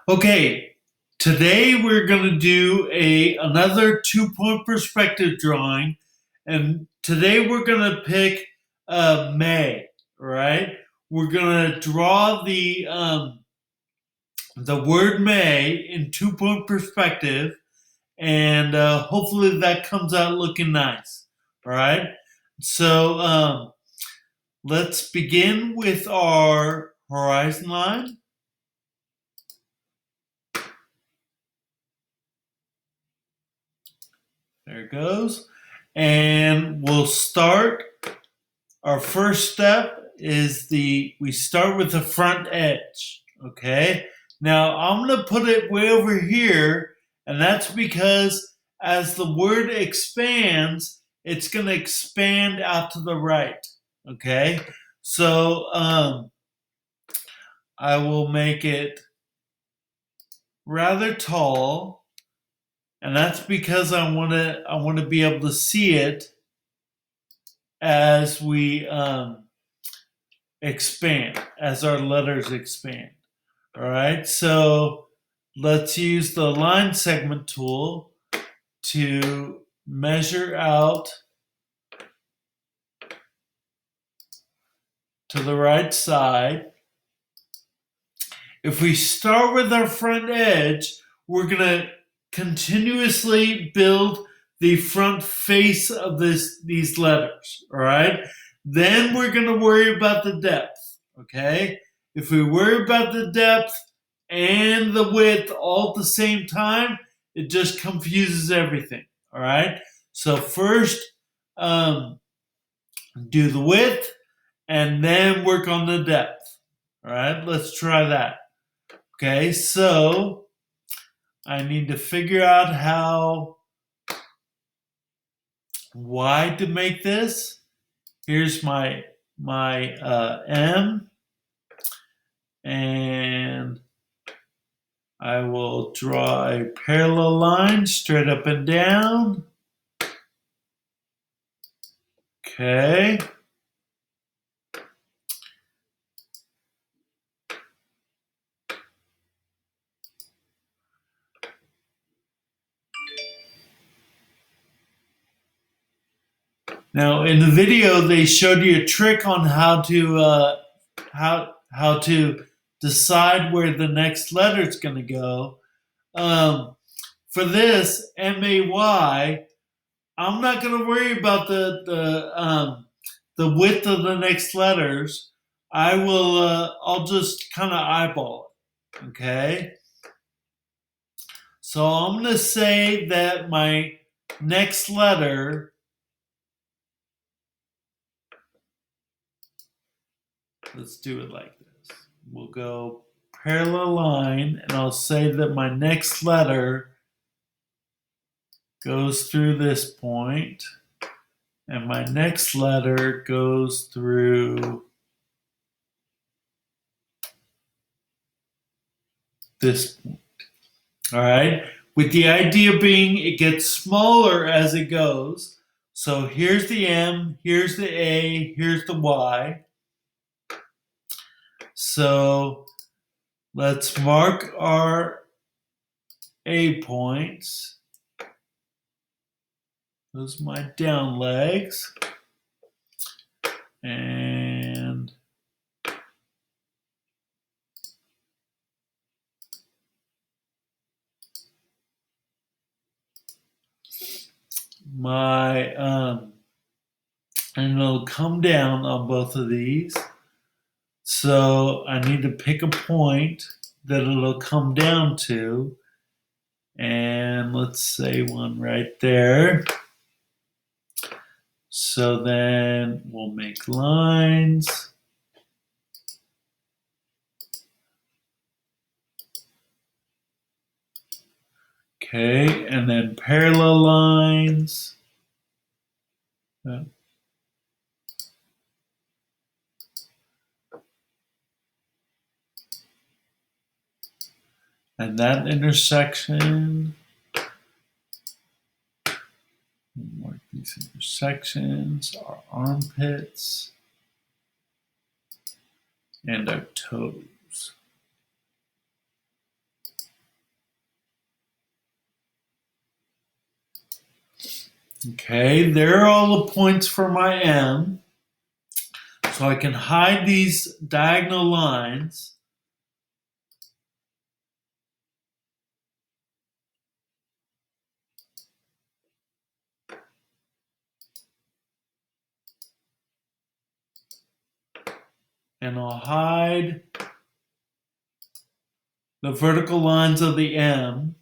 Okay, today we're going to do another 2 point perspective drawing, and today we're going to pick May. Right? We're going to draw the word May in 2 point perspective, and hopefully that comes out looking nice. All right. So let's begin with our horizon line. There it goes. And we'll start. Our first step is we start with the front edge. Okay. Now I'm going to put it way over here, and that's because as the word expands, it's going to expand out to the right. Okay. So I will make it rather tall, and that's because I want to be able to see it as we expand, as our letters expand. All right, so let's use the line segment tool to measure out to the right side. If we start with our front edge, we're going to continuously build the front face of these letters. All right, then we're going to worry about the depth. Okay, if we worry about the depth and the width all at the same time, it just confuses everything. All right, so first do the width and then work on the depth. All right, let's try that. Okay, so I need to figure out how wide to make this. Here's my M, and I will draw a parallel line straight up and down. Okay. Now, in the video, they showed you a trick on how to decide where the next letter is going to go. For this MAY, I'm not going to worry about the width of the next letters. I'll just kind of eyeball it. Okay. So I'm going to say that my next letter. Let's do it like this. We'll go parallel line, and I'll say that my next letter goes through this point, and my next letter goes through this point. All right? With the idea being it gets smaller as it goes. So here's the M, here's the A, here's the Y. So let's mark our A points. Those are my down legs. And and it'll come down on both of these. So I need to pick a point that it'll come down to. And let's say one right there. So then we'll make lines. Okay, and then parallel lines. And that intersection, mark these intersections, our armpits, and our toes. Okay, there are all the points for my M. So I can hide these diagonal lines. And I'll hide the vertical lines of the M.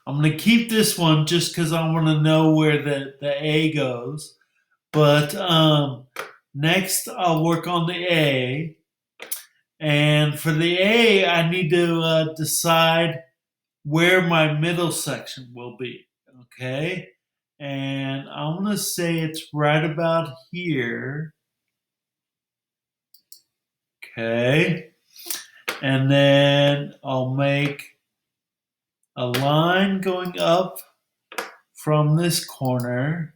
I'm going to keep this one just because I want to know where the A goes. But next, I'll work on the A. And for the A, I need to decide where my middle section will be. Okay? And I'm going to say it's right about here. Okay? And then I'll make a line going up from this corner.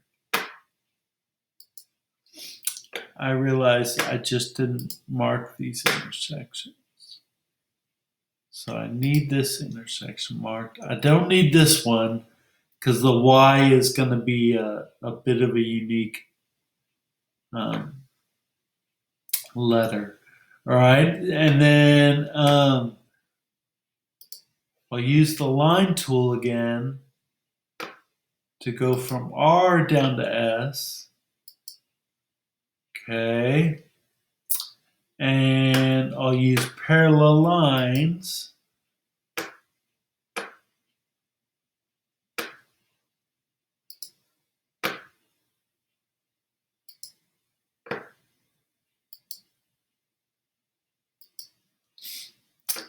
I realized I just didn't mark these intersections. So I need this intersection marked. I don't need this one because the Y is going to be a bit of a unique letter. All right. And then I'll use the line tool again to go from R down to S. Okay. And I'll use parallel lines.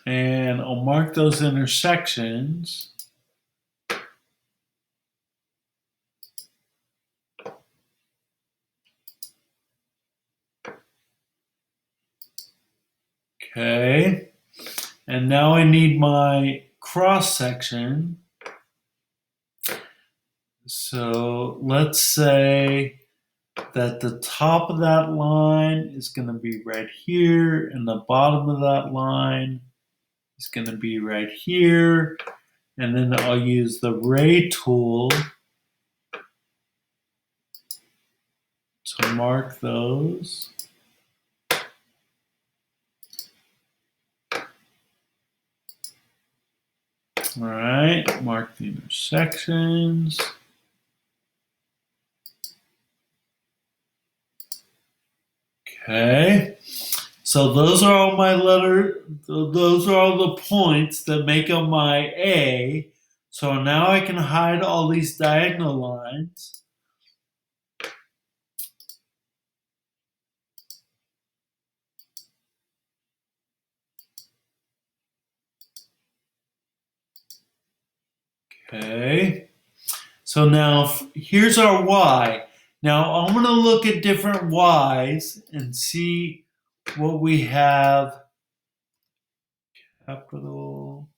And I'll mark those intersections. Okay. And now I need my cross section. So let's say that the top of that line is going to be right here, and the bottom of that line is going to be right here. And then I'll use the ray tool to mark those. All right, mark the intersections. Okay, so those are all my those are all the points that make up my A. So now I can hide all these diagonal lines. Okay, so now here's our Y. Now I'm going to look at different Y's and see what we have. Capital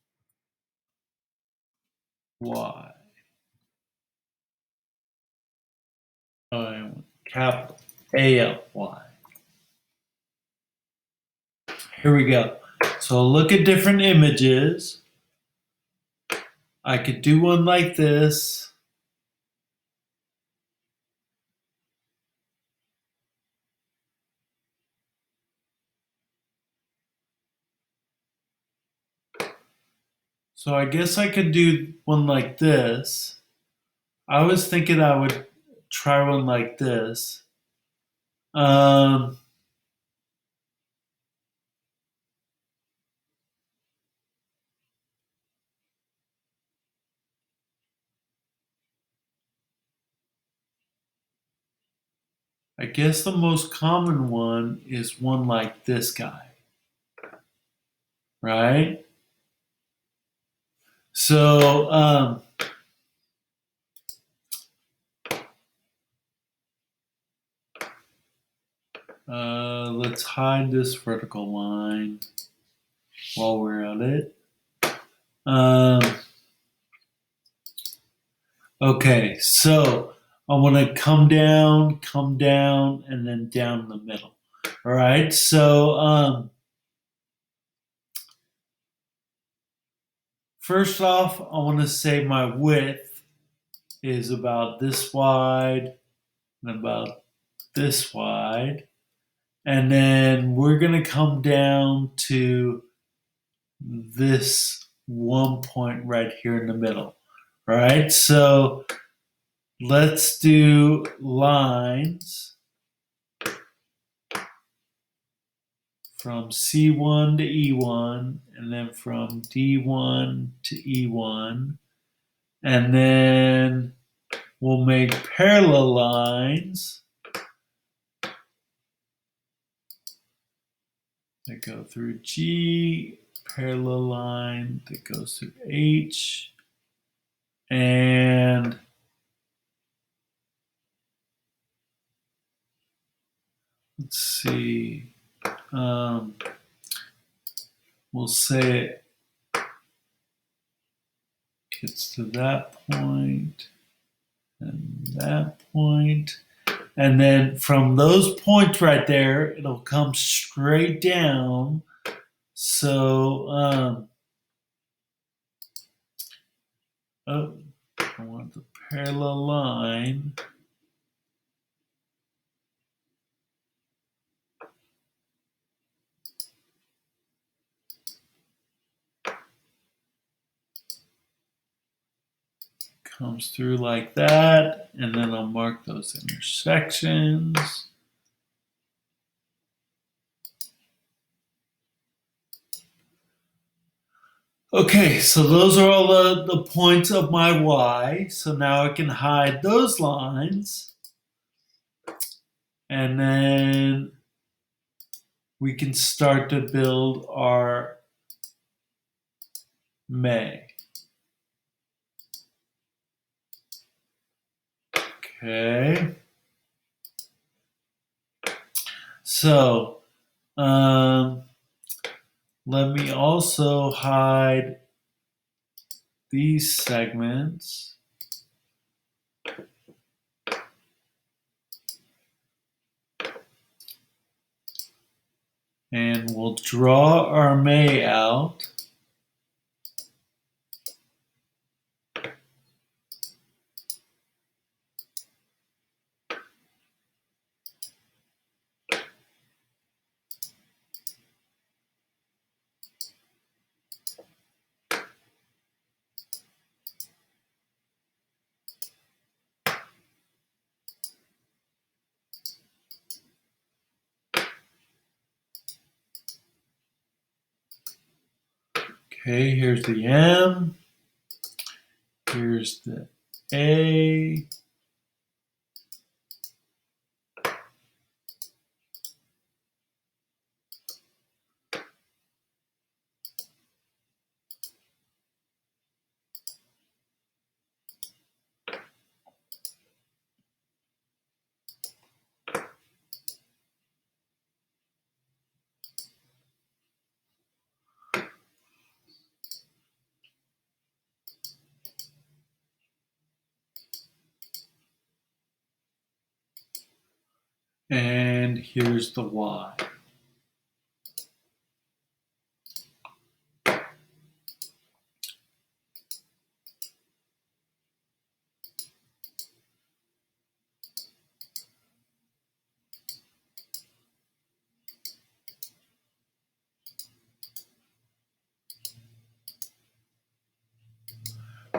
Y. Capital ALY. Here we go. So look at different images. I could do one like this. So I guess I could do one like this. I was thinking I would try one like this. I guess the most common one is one like this guy, right? So let's hide this vertical line while we're at it. Okay, so I want to come down, and then down the middle. All right, so first off, I want to say my width is about this wide and about this wide. And then we're going to come down to this one point right here in the middle. All right, so let's do lines from C1 to E1, and then from D1 to E1, and then we'll make parallel lines that go through G, parallel line that goes through H, and let's see, we'll say it gets to that point and that point. And then from those points right there, it'll come straight down. So, I want the parallel line. Comes through like that, and then I'll mark those intersections. Okay, so those are all the points of my Y. So now I can hide those lines. And then we can start to build our May. Okay. So let me also hide these segments. And we'll draw our May out. Okay, here's the M. Here's the A. And here's the Y.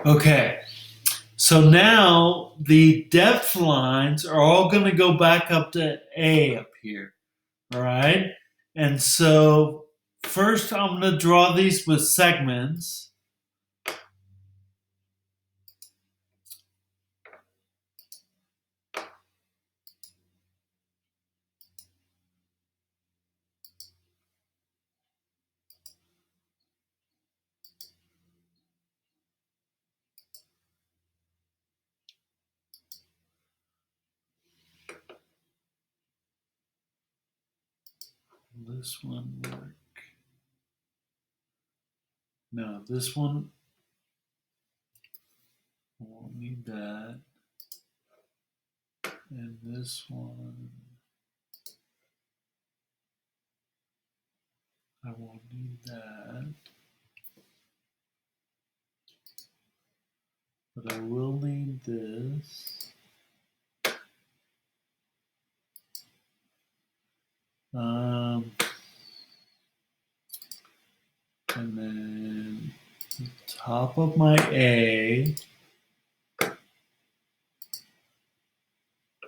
Okay, so now the depth lines are all going to go back up to A up here. All right, and so first I'm going to draw these with segments. This one work. No, this one I won't need that. And this one I won't need that. but I will need this. And then the top of my A,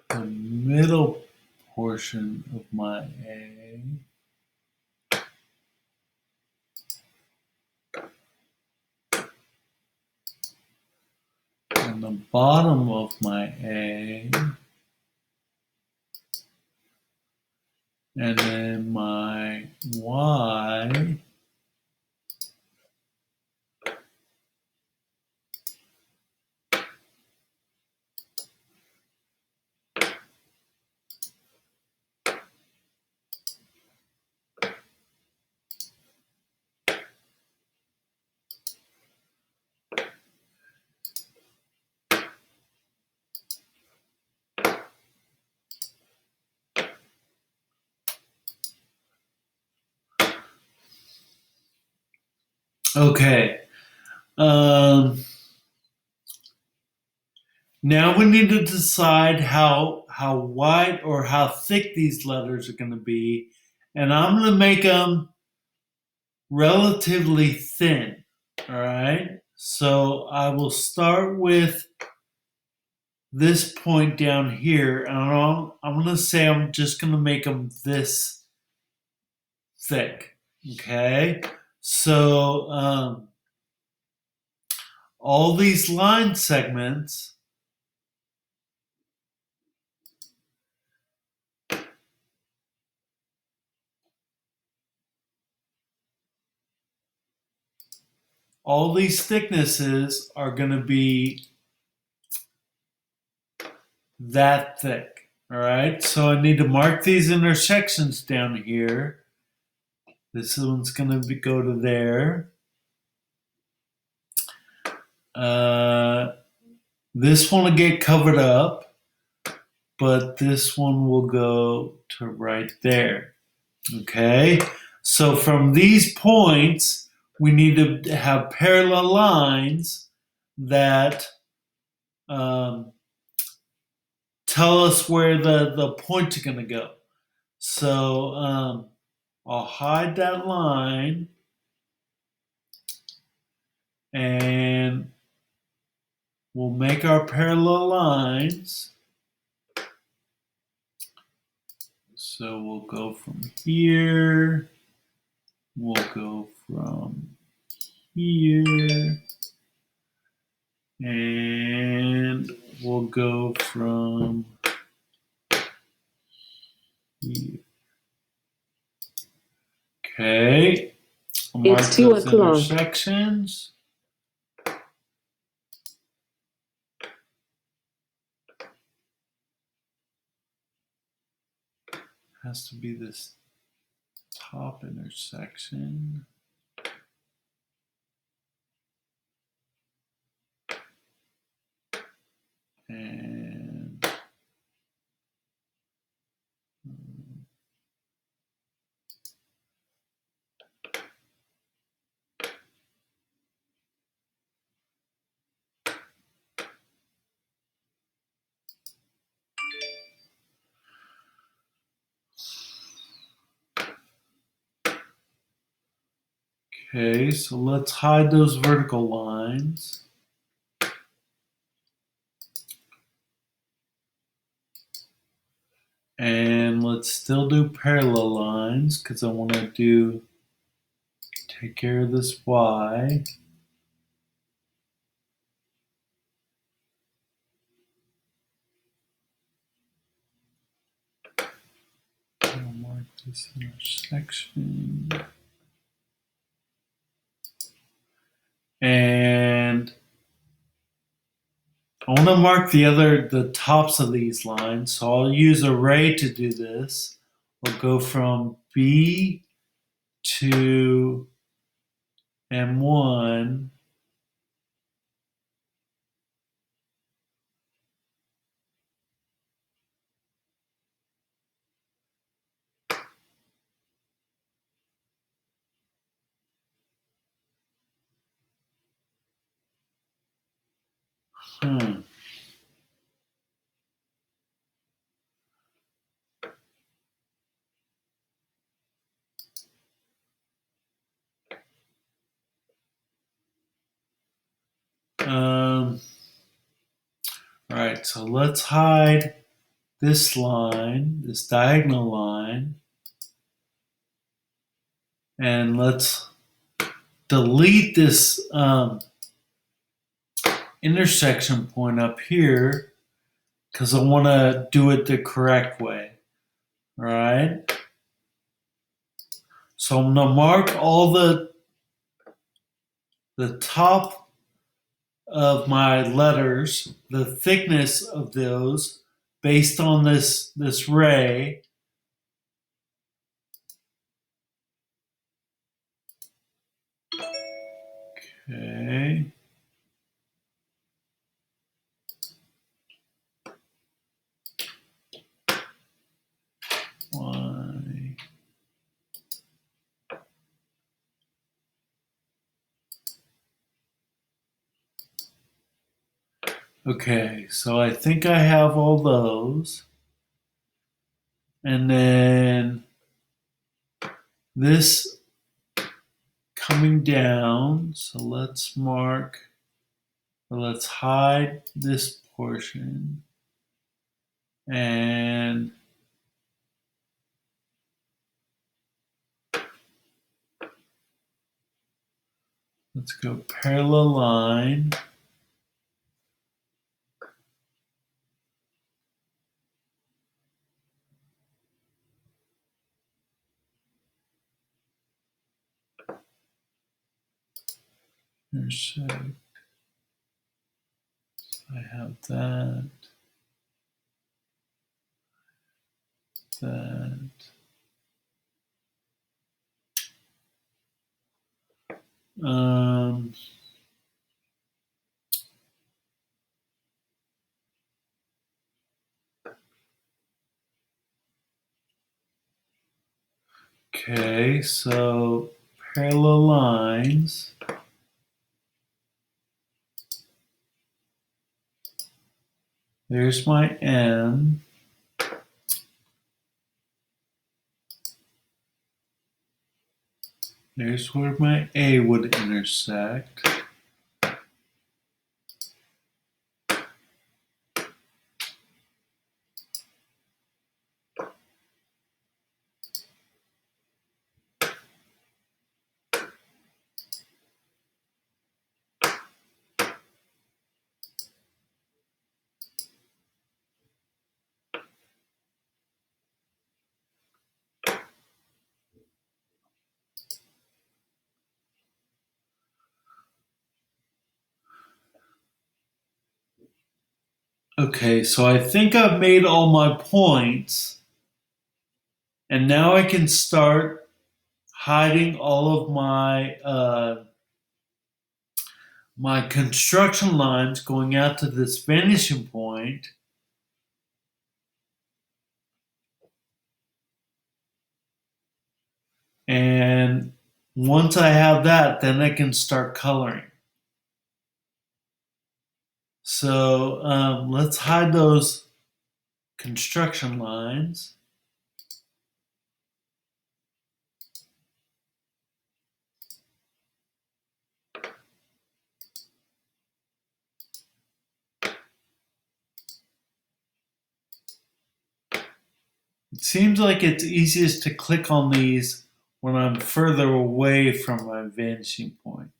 the middle portion of my A, and the bottom of my A, and then my Y, okay. Now we need to decide how wide or how thick these letters are going to be, and I'm going to make them relatively thin. All right. So I will start with this point down here, and I'm going to say I'm just going to make them this thick. Okay. So all these line segments all these thicknesses are going to be that thick. All right. So I need to mark these intersections down here. This one's going to go to there. This one will get covered up, but this one will go to right there. Okay. So from these points, we need to have parallel lines that tell us where the points are going to go. So I'll hide that line and we'll make our parallel lines. So we'll go from here, we'll go from here, and we'll go from here. Okay. It's 2 o'clock. Intersections. Has to be this top intersection. And okay, so let's hide those vertical lines. And let's still do parallel lines because I want to take care of this Y. I'll mark this intersection. And I want to mark the tops of these lines. So I'll use array to do this. We'll go from B to M1. Hmm. All right, so let's hide this line, this diagonal line, and let's delete this intersection point up here because I want to do it the correct way. All right. So I'm going to mark all the top of my letters, the thickness of those based on this ray. Okay. Y. Okay, so I think I have all those. And then this coming down. So let's let's hide this portion. And let's go parallel line. Intersect. I have that. That. Um, okay, so parallel lines. There's my N. There's where my A would intersect. Okay, so I think I've made all my points. And now I can start hiding all of my construction lines going out to this vanishing point. And once I have that, then I can start coloring. So let's hide those construction lines. It seems like it's easiest to click on these when I'm further away from my vanishing point.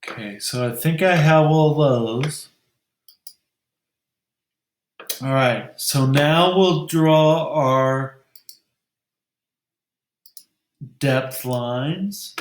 Okay, so I think I have all those. All right, so now we'll draw our depth lines.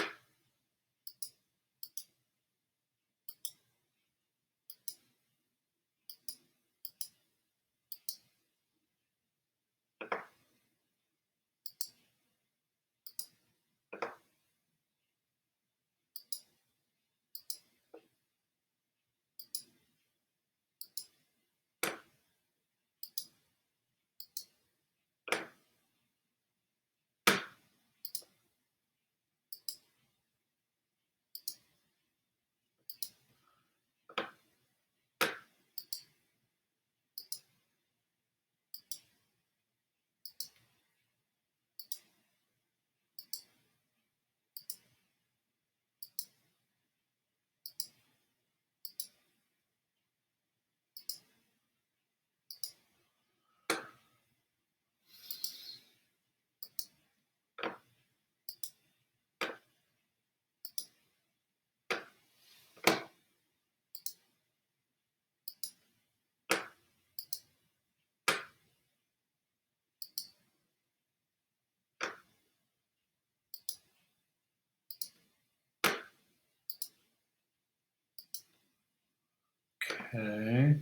Okay.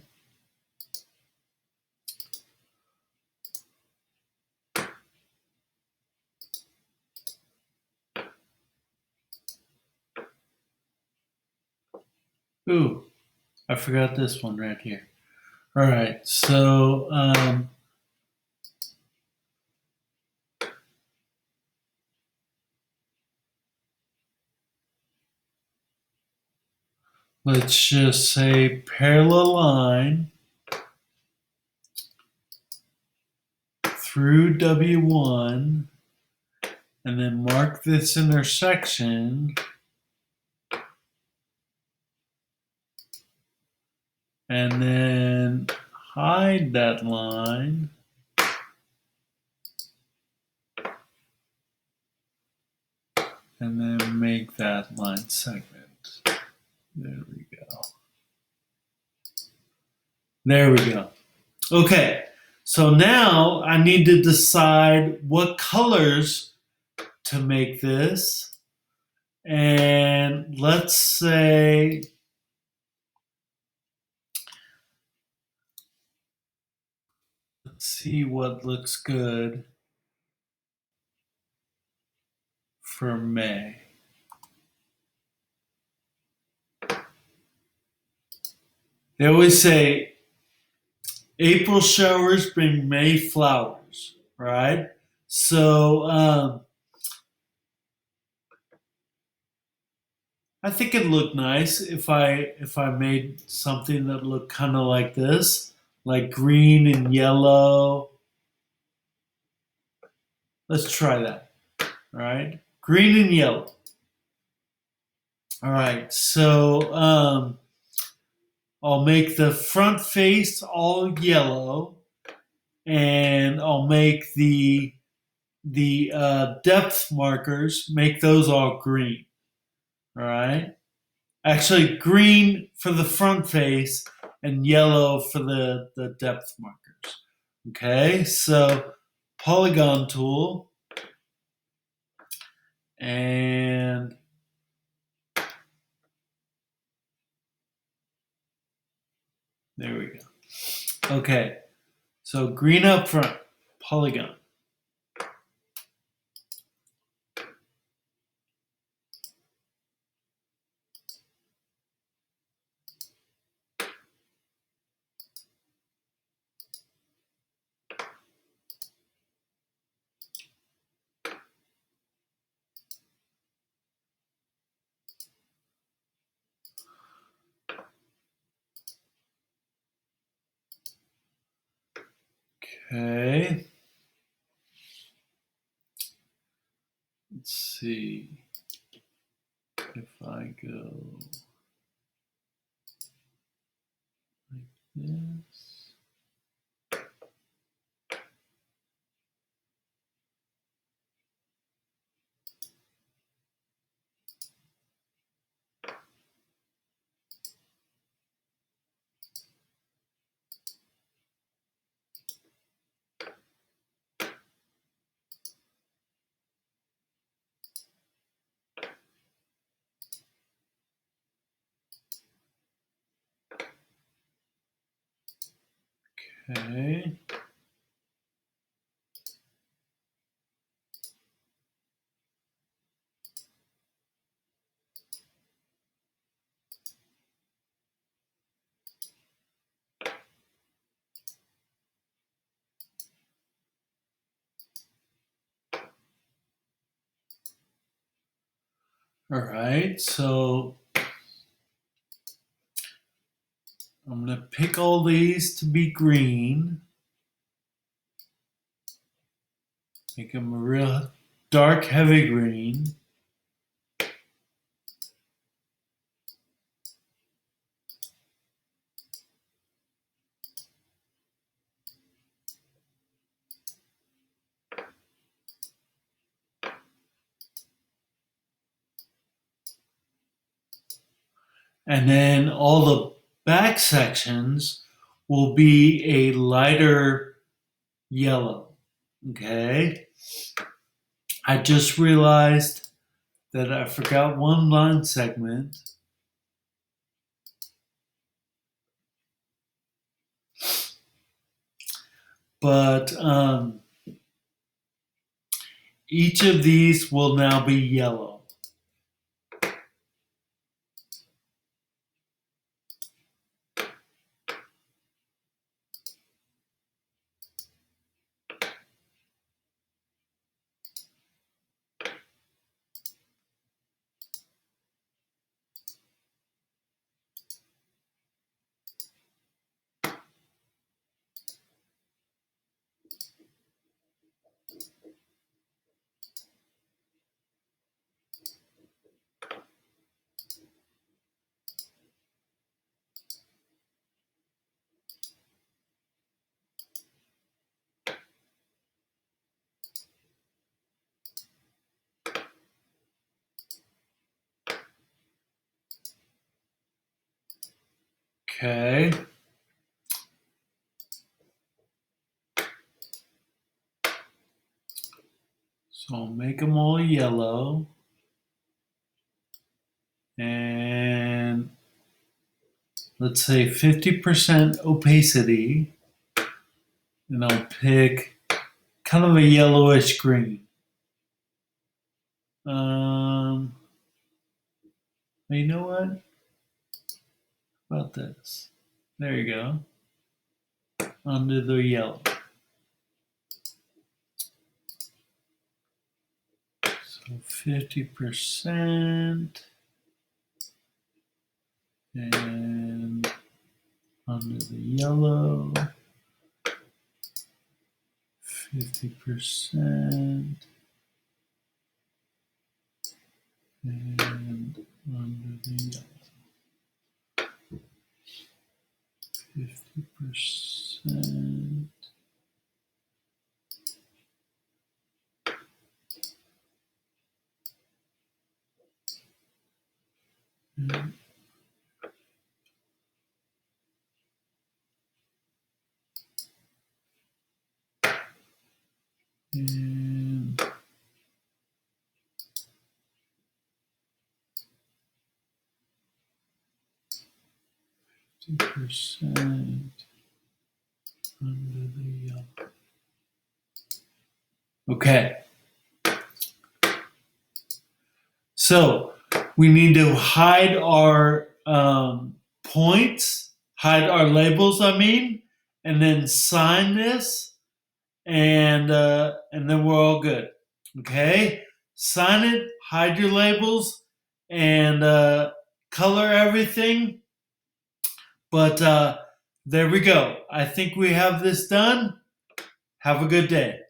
Ooh, I forgot this one right here. All right, so let's just say parallel line through W1, and then mark this intersection, and then hide that line. And then make that line segment. There we go. There we go. Okay, so now I need to decide what colors to make this. And let's say, let's see what looks good for May. They always say April showers bring May flowers, right? So I think it'd look nice if I made something that looked kind of like this, like green and yellow. Let's try that. All right, green and yellow. All right, so I'll make the front face all yellow, and I'll make the depth markers, make those all green. All right. Actually, green for the front face and yellow for the depth markers. Okay, so polygon tool, and there we go. Okay, so green up front, polygon. Okay. Let's see if I go like this. Okay. All right, so I'm going to pick all these to be green. Make them a real dark, heavy green. And then all the back sections will be a lighter yellow. Okay. I just realized that I forgot one line segment. but each of these will now be yellow. Okay. So I'll make them all yellow. And let's say 50% opacity. And I'll pick kind of a yellowish green. You know what? How about this? There you go. Under the yellow. So 50% and under the yellow, 50% and under the yellow, 50%. And 50% under the yellow. Okay. So we need to hide our points, hide our labels, I mean, and then sign this, and then we're all good. Okay? Sign it, hide your labels, and color everything. But there we go. I think we have this done. Have a good day.